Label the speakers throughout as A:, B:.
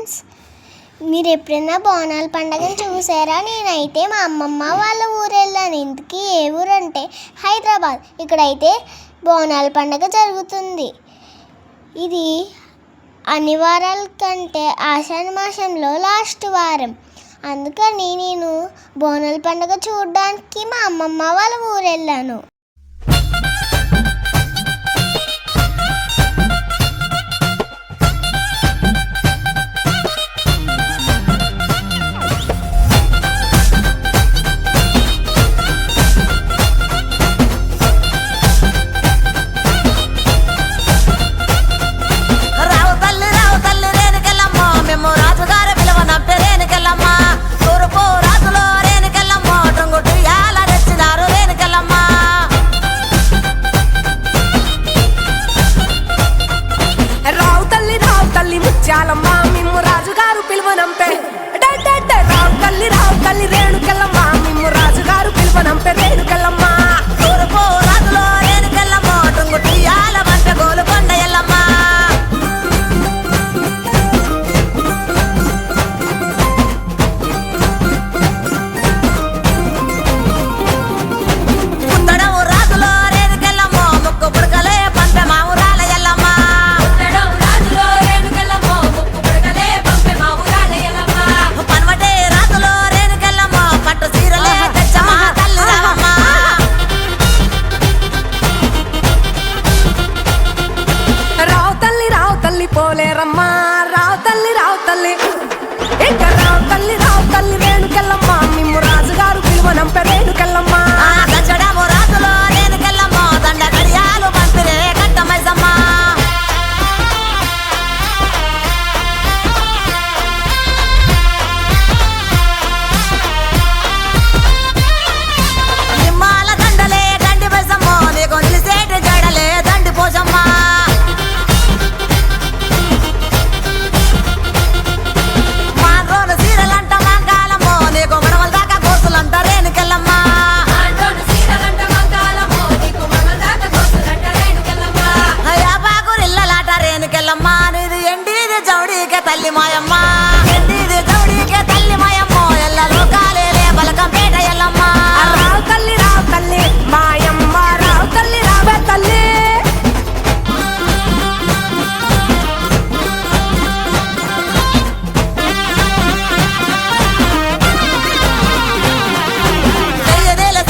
A: Friends, మీరు ఎప్పుడైనా బోనాల పండుగను చూసారా? నేనైతే మా అమ్మమ్మ వాళ్ళ ఊరు వెళ్ళాను. ఇంతకీ ఏ ఊరు అంటే హైదరాబాద్. ఇక్కడైతే బోనాల పండుగ జరుగుతుంది. ఇది అన్ని వారాల కంటే ఆషాఢ మాసంలో లాస్ట్ వారం. అందుకని నేను బోనాల పండుగ చూడడానికి మా అమ్మమ్మ వాళ్ళ ఊరు వెళ్ళాను.
B: ముత్యాలమ్మ మిమ్ము రాజుగారు పిలువనంపే రావు తల్లి రేణుకెళ్ళమ్మ మిమ్ము రాజుగారు పిలువనంపే రేణుకెళ్ళమ్మ తూర్పు రాజులో రేణుకెళ్ళమ్మ టొంగుటియాల వంట గోలుకొండ ఎల్లమ్మ పుత్తడము రాజులో రేణుకెళ్ళమ్మ ముక్కు పుడకలే పంపె మా ఊరాల ఎల్లమ్మ పోలేరమ్మా రావు తల్లి ఇంకా రావు తల్లి రేణుకెళ్ళమ్మ మిమ్ము రాజుగారు పిలువనంపే రేణుకెళ్ళమ్మ దచ్చడము రాజులో రేణుకెళ్ళమ్మ దండ గడియాలు పంపిరే కట్టమైసమ్మ నిమ్మాల దండలే దండి మైసమ్మ నీకు నిలిసేటి జడలే దండి పోసమ్మ తల్లి మాయమ్మ ఎండిది జౌడికే తల్లి మాయమ్మ ఎల్ల లోకాలేలే బలకంపేట ఎల్లమ్మ రావు తల్లి మాయమ్మ రావు తల్లి రావే తల్లి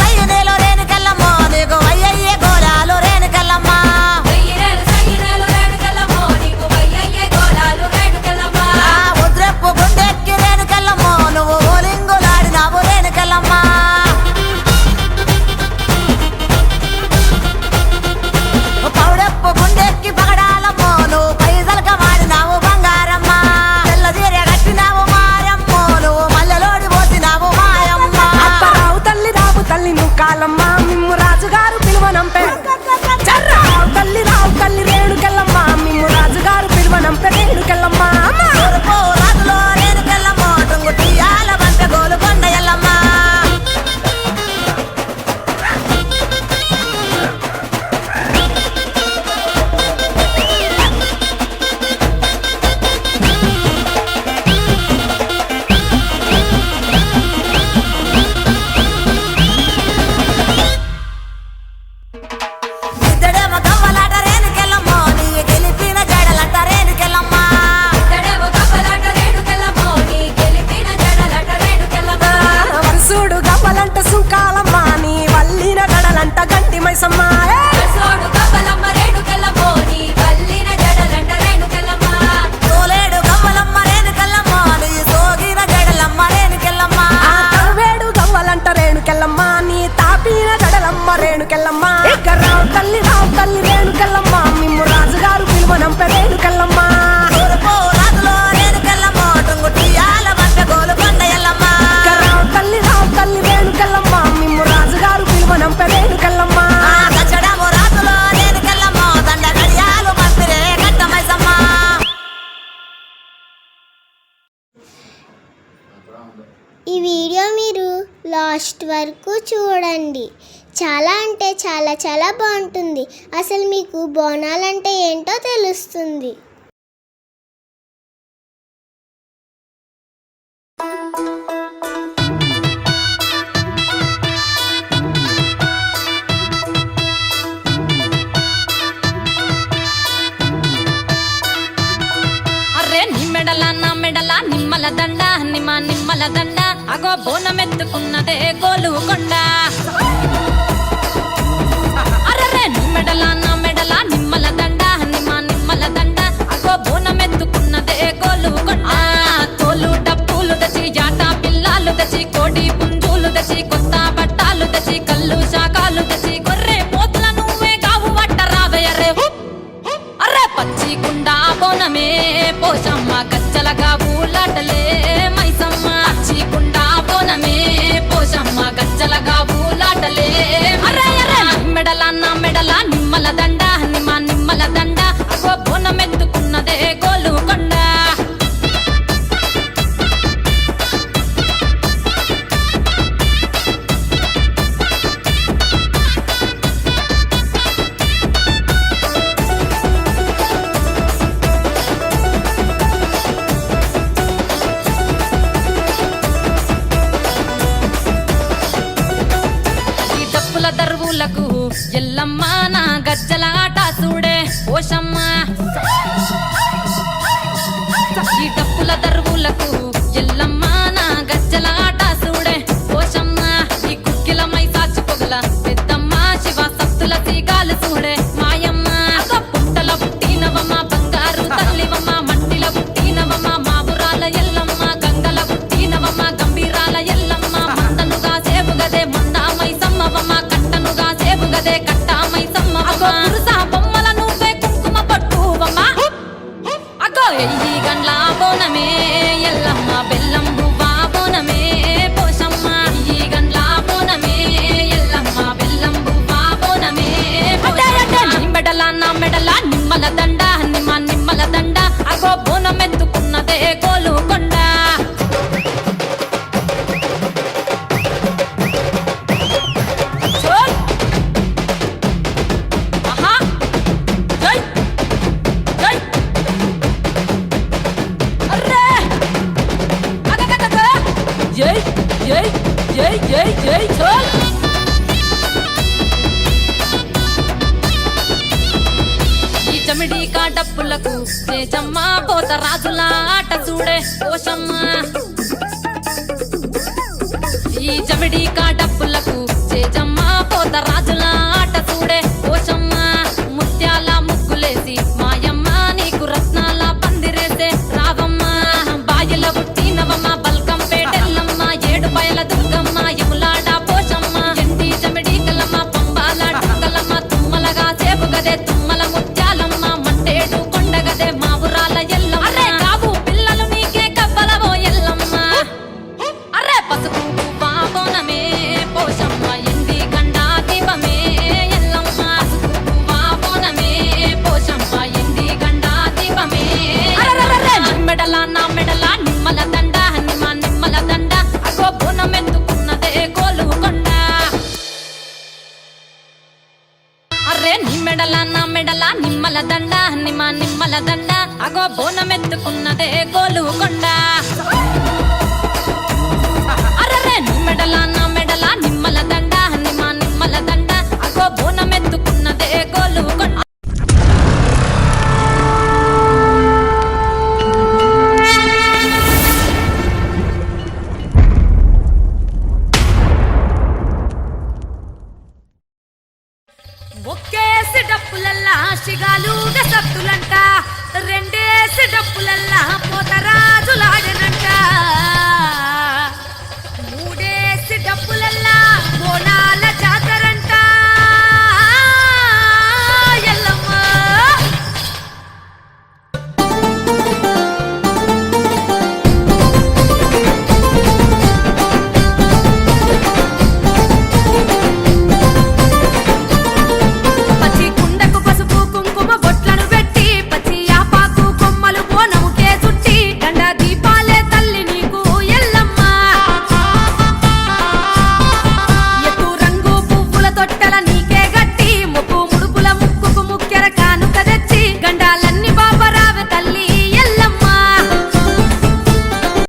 B: సయ్యదేలో రేణుకెళ్ళమ్మ నీకు అయ్యయ్యే గోలాలు రేణుకెళ్ళమ్మ గుండెక్కి రేణుకెళ్ళమ్మ నువ్వు ఓలింగులాడినావు రేణుకెళ్ళమ్మ పౌడప్పు గుండెక్కి పగడాలమ్మ నువ్వు పైసలక మాడినావు బంగారమ్మ తెల్లదీర కట్టినావు మాయమ్మ నువ్వు మల్లెలోడి పోసినావు మాయమ్మ రావు తల్లి ముక్కాలమ్మ మిమ్ము రాజుగారు పిలువనంపే రావు తల్లి రేణుకెళ్ళమ్మ మిమ్ము రాజుగారు పిలువనంపే రేణుకెళ్ళమ్మ రాజులో రేణుకెళ్ళమ్మ టొంగుటియాల వంట గోలుకొండ ఎల్లమ్మ ఇద్దడేమో కవ్వలాట రేణుకెళ్ళమ్మ నీ గెలిపిన జడలంట రేణుకెళ్ళమ్మ వరుసుడు గవ్వలంట సుంకాలమ్మ నీ వల్లిన జడలంట గంటి మైసమ్మ తోలేడు గవ్వలమ్మ రేణుకెళ్ళమ్మ నీ సోగిన జడలమ్మ రేణుకెళ్ళమ్మ వేడు గవ్వలంట రేణుకెళ్ళమ్మ నీ తాపిన జడలమ్మ రేణుకెళ్ళమ్మ రావు తల్లి రేణుకెళ్ళమ్మ మిమ్ము రాజుగారు పిలువనంపే రేణుకెళ్ళమ్మ రాజులో రేణుకెళ్ళమ్మ టొంగుటియాల వంట గోలుకొండ ఎల్లమ్మ రావు తల్లి రేణుకెళ్ళమ్మ మిమ్ము రాజుగారు పిలువనంపే రేణుకెళ్ళమ్మ దచ్చడము రాజులో రేణుకెళ్ళమ్మ దండ గడియాలు పంపిరే కట్టమైసమ్మ.
A: ఈ వీడియో మీరు లాస్ట్ వరకు చూడండి. చాలా అంటే చాలా బాగుంటుంది. అసలు మీకు బోనాలంటే ఏంటో తెలుస్తుంది.
C: నీ మెడల నా మెడల నిమ్మల దండ నిమ్మల దండ అగో బోనమెత్తుకున్నదే గోలుకొండ అరరే నీ మెడల నా మెడల నిమ్మల దండ నిమ్మల దండ అగో బోనమెత్తుకున్నదే గోలుకొండ తోలు డప్పులు తెచ్చి జాట పిల్లాలు తెచ్చి కోడి పుంజులు తెచ్చి కొత్త బట్టాలు తెచ్చి కళ్ళు శాకాలు తెచ్చి గొర్రె పోతుల నువ్వే గావు వట్ట రావయ్యరే అర్రే పచ్చి కుండ బోనమే పోషమ్మ గచ్చలగా ఊలాటలే మైసమ్మ పచ్చి కుండ బోనమే పోషమ్మ గచ్చలగా ఊలాటలే అర్రే అర్రే మెడల నా మెడల నిమ్మల దండ నిమ్మల దండ అగో బోనమెత్తుకున్నదే గోలుకొండ దరువులకు ఎల్లమ్మ నా గజ్జల ఆట చూడే ఓషమ్మ ఈ డప్పుల దరువులకు ఎల్లమ్మ నా గజ్జల ఆట చూడే ఓషమ్మ ఈ కుక్కిల మై సాచి పొగల పెద్దమ్మ శివ సత్తుల తీగాలు చూడే మాయమ్మ పుట్టల పుట్టినవమ్మ బంగారు తల్లివమ్మ మట్టిల పుట్టినవమ్మ మావురాల ఎల్లమ్మ గంగల పుట్టినవమ్మ గంభీరాల ఎల్లమ్మ మందనుగా సేపుగదే మందా మైసమ్మవమ్మ గదే కట్టామై సమ్మవమ్మ పురుసా బొమ్మల నువ్వే కుంకుమ పట్టువమ్మ అగో ఎయ్యి గండ్ల బోనమే ఎల్లమ్మ బెల్లం బువ్వా బోనమే పోషమ్మ ఎయ్యి గండ్ల బోనమే ఎల్లమ్మ బెల్లం బువ్వా బోనమే నీ మెడల నా మెడల నిమ్మల దండ నిమ్మల దండ అగో బోనమెత్తుకున్నదే గోలుకొండ ఈ చమిడి కాడప్పులకు చేజమ్మ పోత రాజుల ఆట చూడే పోషమ్మ ఈ చమిడి కాడప్పులకు చేజమ్మ పోత రాజుల ఆట చూడే పోషమ్మ ముత్యాల ముగ్గులేసి మాయమ్మ నీకు రత్నాల పందిరేసే రావమ్మ బాయిల పుట్టినవమ్మ బల్కం పేటెల్లమ్మ ఏడు బయల దుర్గమ్మ యములాడ పోషమ్మ ఎండి చమిడి కలమ్మ పంబాల డుక్కలమ్మ తుమ్మలగా సేపుగదే తుమ్మల ముత్యాలమ్మ మట్టేడు కొండగదే మావురాల ఎల్లమ్మ అరే కావు పిల్లలు నీకే కవ్వలవో ఎల్లమ్మ అరే పసుపు పువ్వా బోనమే పోషమ్మ ఎండి గండా దీపమే ఎల్లమ్మ పసుపు పువ్వా బోనమే పోషమ్మ ఎండి గండా దీపమే మెడల నా మెడల నిమ్మల దండ నిమ్మల దండ అగో బోనమెత్తుకున్నదే గోలుకొండ అర్రే నీ మెడల నా మెడల నిమ్మల దండ నిమ్మల దండ అగో బోనమెత్తుకున్నదే గోలుకొండ